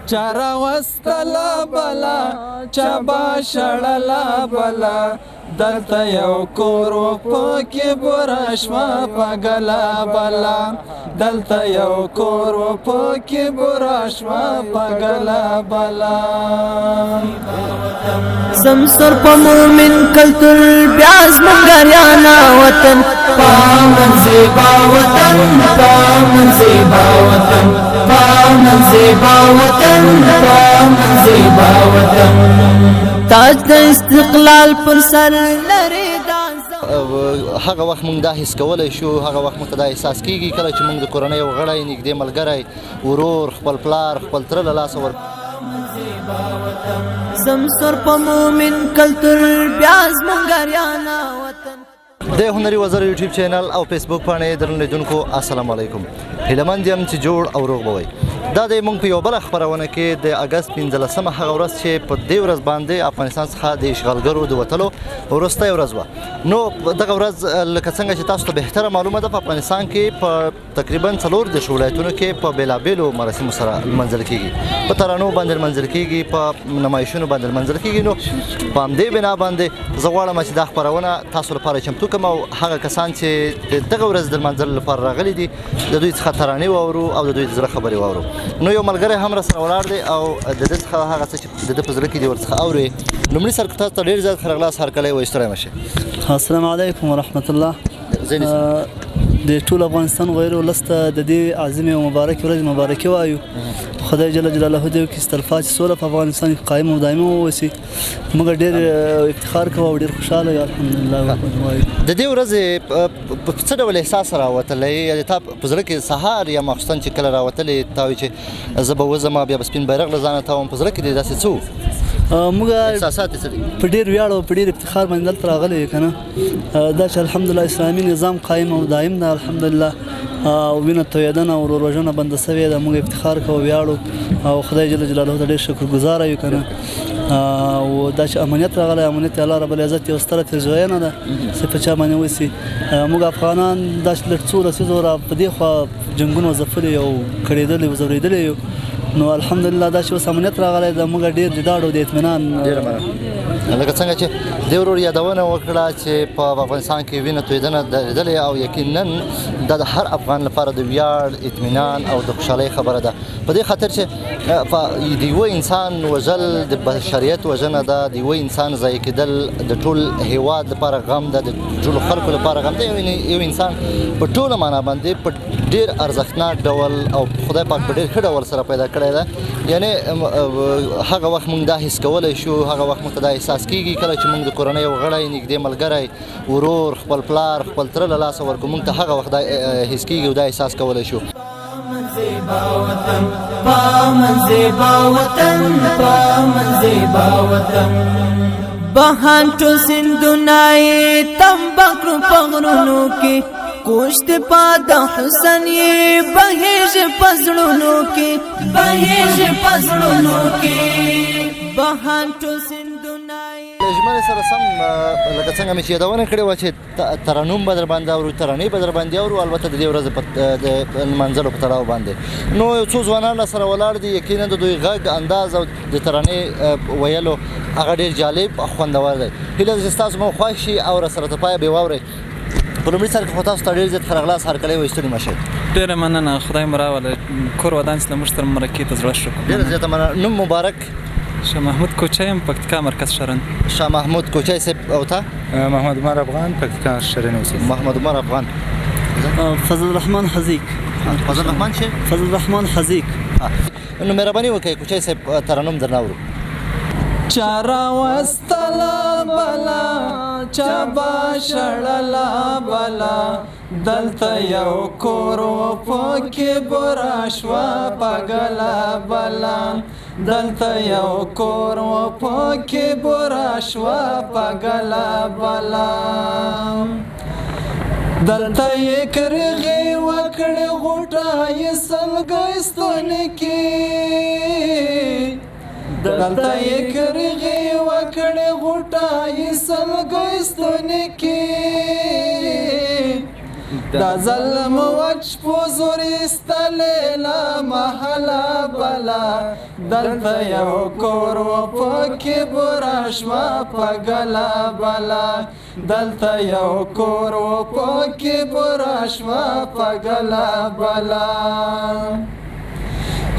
چارا وستلا بلا چابا شړلا بلا دلته یو کور و پکې براشما پګلا بلا دلته یو کور و پکې براشما پګلا بلا سمسر په مومن کلتور بیاز منګریانا وطن پامن زیبا وطن پامن زیبا وطن پامن زیبا وطن پامن زیبا وطن تاج د استقلال پر سر لري هغه وخت موږ دا حس کولی شو هغه وخت موږ ته دا احساس کېږي کله چې موږ د کورنۍ یو غړی نږدې ملګری ورور خپل پلار خپل تره له لاسه ور سمسر په مومن کلتور بیاز منګریانا وطن د هنري وزر یوټیوب چینل او فیسبوک باندې درنو لیدونکو السلام علیکم هیلهمند یم چې جوړ او روغ به وئ دا د موږ په یو بله خپرونه کې د اګست 15مه هغه ورځ چې په دې ورځ باندې افغانستان څخه د اشغالګرو د وتلو وروستی ورځ وه نو دغه ورځ لکه څنګه چې تاسو ته بهتره معلومه ده په افغانستان کې په تقریبا 4 ولایتونو کې په بېلابېلو مراسمو سره لمانځل کېږي په ترانو باندې لمانځل کېږي په نمایشونو باندې لمانځل کېږي نو په همدې بنا باندې زه غواړم چې دا خپرونه تاسو لپاره چمتو کړم او هغه کسان چې دغه ورځ د لمانځلو لپاره راغلي دي د دوی څخه ترانې واورو او د دوی د زړه خبرې واورو نو یو ملګری هم راسره ولاړ دی او د ده څخه هغه څه چې د ده په زړه کې دي ورڅخه اورې لومړي سر تاسو ته ډېر زیات ښه راغلاست هرکلی وایي ستړی مه شئ السلام علیکم ورحمت الله د ټول افغانستان غیر ولس ته د دې عظیمې او مبارکې ورځې مبارکي وایو خدای جل جلاله دې وکړي چې تلپاتې سوله په افغانستان کې قایم او دایمه واوسي موږ ډېر افتخار کوو او ډېر خوشحاله یو الحمدلله وایو د دې ورځې په څه ډول احساس راوتلی یا تا په زړه کې سهار یا ماخوستن چې کله راوتلې تا وایي چې زه به وځم بیا به سپین بیرغ له ځانه تاوم په زړه کې دې داسې څه موږ احساسات څه دي په ډېر ویاړ او په ډېر افتخار باندې دلته راغلی یو که نه دا چې الحمدلله اسلامي نظام قایم او دایم ده الحمدلله او وینه تویېدنه او ورور وژنه بنده سوې ده موږ افتخار کوو ویاړو او خدای جل جلاله ته ډېر شکرګزاره یو که نه او دا چې امنیت راغلی امنیت الله رب العزت یو ستره پیرزوینه ده چې په چا باندې وسي موږ افغانان دا چې لږ څو لسیزو را په دې خوا جنګونه ځپلي او کړېدلي او ځورېدلي یو نو الحمدلله دا چې اوس امنیت راغلی ده موږ ډېر د ډاډ او د اطمینان ډېره مننه لکه څنګه چې دې ورور یادونه وکړه چې په افغانستان کې وینه تویېدنه درېدلې او یقینا دا د هر افغان لپاره د ویاړ اطمینان او د خوشحالۍ خبره ده په دې خاطر چې د یوه انسان وژل د بشریت وژنه ده د یوه انسان ضایع کېدل د ټول هېواد لپاره غم ده د ټولو خلکو لپاره غم ده یو انسان په ټوله معنا باندې په ډېر ارزښتناک ډول او خدای پاک په ډېر ښه ډول سره پیدا کړی ده یعنې هغه وخت موږ دا حس کولی شو هغه وخت موږ ته دا احساس کېږي کله چې موږ د کورنۍ یو غړی نږدې ملګری ورور خپل پلار خپل تره له لاسه ورکړو موږ ته هغه وخت دا حس کېږي او دا احساس کولی شو پامن زیبا وطن پامن زیبا وطن پامن زیبا وطن بهان ټول سیندونه یې تمبه کړو په غرونو کې کوشت پاد حسن یې بهیږي په زړونو کې بهیږي په زړونو کې بهان ټول سیندونه ژمنې سره سم لکه څنګه مې چې یادونه کړې وه چې ترانوم به در باندې اورو ترانې به در باندې اورو البته د دې ورځې د لمانځلو په تړاو باندې نو یو څو ځوانان راسره ولاړ دي یقینا د دوی غږ انداز او د ترانې ویلو هغه ډېر جالب او خوندور دی هیله ده چې ستاسو مو خوښ شي او راسره تر پایه بې واورئ په لومړي سر کې خو تاسو ته ډېر زیات ښه راغلاست هرکلی وایي ستړي مه شئ ډېره مننه خدای مو راوله کور ودان چې زموږ سره مرکې ته زړه شو ډېره زیاته مننه نوم مبارک شاه محمود کوچی یم پکتیکا مرکز شرن شاه محمود کوچی صاحب او تا محمد عمر افغان پکتیکا شرن اوسېږي محمد عمر افغان فضل الرحمن حزیق فضل الرحمن چې فضل الرحمن حزیق نو مهرباني وکړئ کوچی صاحب ترنم درنه اورو چارا وستلا بلا چابا شړلا بلا دلته یو کور و پکې براشوا پګلا بلا دلته یو کور و پکې براشوا پګلا بلا دلته یې کرغې وکړې غوټه یې سلګۍ ستونې کې دلته یې کرغې وکړې غوټه یې سلګۍ ستونې کې دا ظلم وچ په زور ایستلې له محله بله دلته یو کور و پکې بوره شوه په ګله بله دلته یو کور و پکې بوره شوه په ګله بله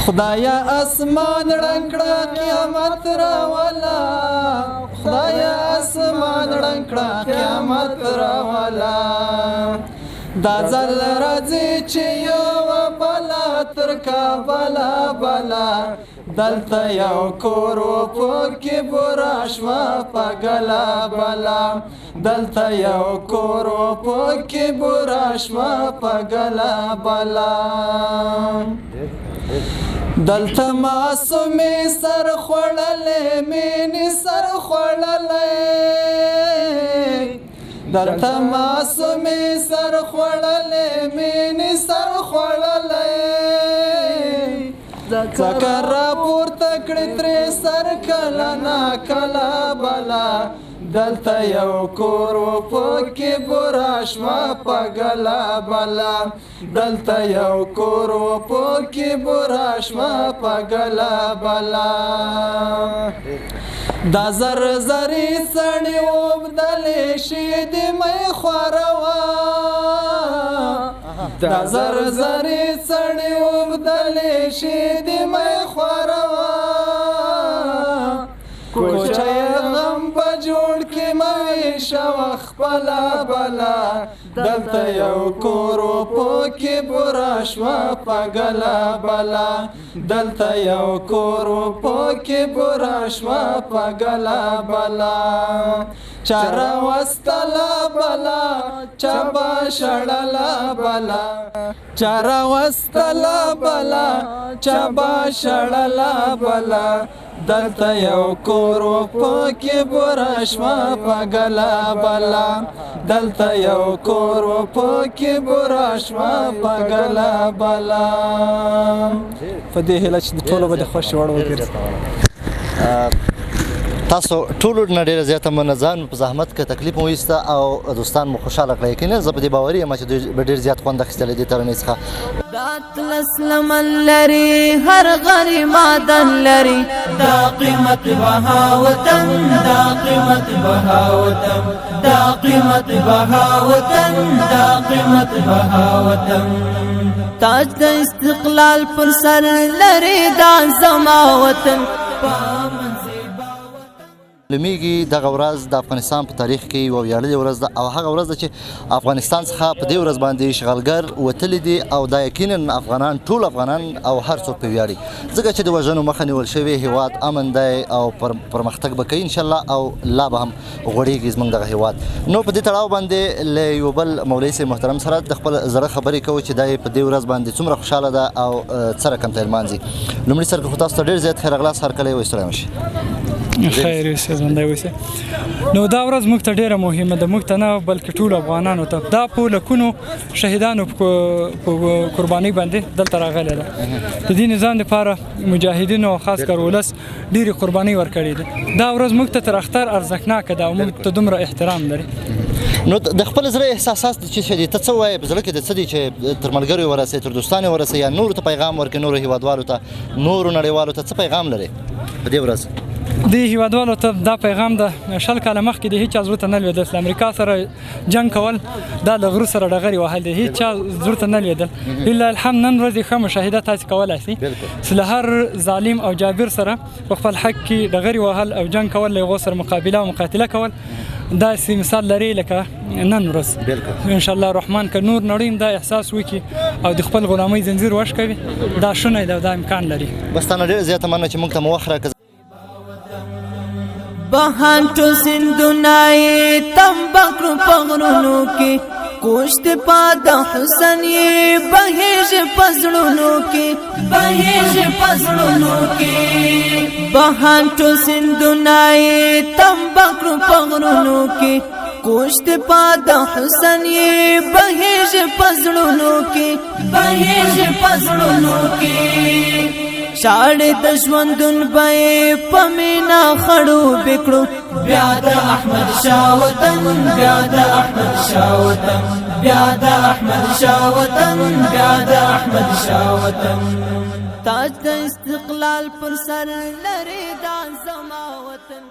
خدایا اسمان رنگ کړه قیامت راولا خدایا اسمان رنگ کړه قیامت راولا دا ځل راځي چې یو بلا تر کابله بلا دلته یو کور و پکې بوره شوه په ګله بلا دلته یو کور و پکې بوره شوه په ګله بلا دلته معصومې سر خوړلې مینې سر خوړلې دلته معصومې سر خوړلې مینې سر خوړلې ځکه راپورته کړې ترې سر کله نا کله بله دلته یو کور و پکې بوره شوه په ګله بله دلته یو کور و پکې بوره شوه په ګله بله دا زر زرې څڼې اوبدلې شي د می خوروه دا زر زرې څڼې اوبدلې شي د می خوروه کوچه غم په جوړ کې مې شوه خپله بله دلته یو کور و پکې بوره شوه په ګله بله دلته یو کور و پکې بوره شوه په ګله بله چا راوستله بله چا به شړله بله چا راوستله بله چا به شړله بله دلته یو کور و پکې بوره شوه په ګله بله دلته یو کور و پکې بوره شوه په ګله بله په دې هیله چې د ټولو به د خوښې وړ وګرځي تاسو ټولو نه ډیره زیاته منځان په زحمت کې تکلیف مو وایسته او دوستان مو خوشاله کړی یقینا زه په دې باوري یم چې دوی به ډېر زیات خوند اخیستلی دې ترانې څخه دا اطلس لمن لري هر غری مادن لري دا قیمت بها وطن دا قیمت بها وطن دا قیمت بها وطن دا قیمت بها وطن تاج د استقلال پر سر لري دا زما وطن لمیږي دغه ورځ د افغانستان په تاریخ کې یوه ویاړلې ورځ ده او هغه ورځ ده چې افغانستان څخه په دې ورځ باندې اشغالګر وتلي دي او دا یقینا افغانان ټول افغانان او هر څوک پرې ویاړي ځکه چې د وژنو مخه نیول شوی هیواد امن دی او پرمختګ به کوي انشاءالله او لا به هم غوړېږي زموږ دغه هیواد نو په دې تړاو باندې له یو بل مولوي صاحب محترم سره د خپل زړه خبرې کوو چې دا په دې ورځ باندې څومره خوشحاله ده او څه رقم ته لمانځي لومړي سر خو تاسو ته ډېر زیات خیر اغلاس هرکلی وایستلی مشي خیر اوسه ژوندی اوسه نو دا ورځ موږ ته ډیره مهمه ده موږ ته نه بلکې ټولو افغانانو ته دا په لکونو شهیدانو په قربانۍ باندې دلته راغلی ده د دې نظام دپاره مجاهدینو او خاص کر ولس ډېرې قربانۍ ورکړې دي دا ورځ موږ ته تر اختر ارزښتناکه ده او موږ ته دومره احترام لري نو د خپل زړه احساسات چې دي ته څه وایې په زړه کې د څه دي چې تر ملګرو یې ورسوي تر دوستانو یې ورسوي یا نورو ته پیغام ورکړي نورو هیوادوالو ته نورو نړیوالو ته څه پیغام لري په دې ورځ د هیوادوالو ته دا پیغام ده 100 کاله مخکې د هیچا زړه ته نه لوېدل د امریکا سره جنګ کول دا د غرو سره ډغرې وهل دی هیچا زړه ته نه لوېدل لله الحمد نن ورځ ښه مشاهده تاسې کولی شئ چې له هر ظالم او جابر سره په خپل حق کې ډغرې وهل او جنګ کول له هغو سره مقابله او مقاتله کول داسې مثال لري لکه نن ورځ ان شاء الله الرحمن که نور نړۍ دا احساس وکړي او د خپل غلامۍ زنځیر وشکوي دا شونی ده او دا امکان لري بس تا نه ډېره زیاته مننه چې موږ ته مو وخت راکړه بهانټو سندونای تمبکرو پغرونو کې کوشت پاد حسن یې بهیج پزړونو کې بهیج پزړونو کې بهانټو سندونای تمبکرو پغرونو کې کوشت پاد حسن یې بهیج پزړونو کې بهیج پزړونو کې شاړې د ژوندون به په مینا خړو بکړو بیا د احمد شاه وطن بیا د احمد شاه وطن بیا د احمد شاه وطن بیا د احمد شاه وطن تاج د استقلال پر سر لري دا زما وطن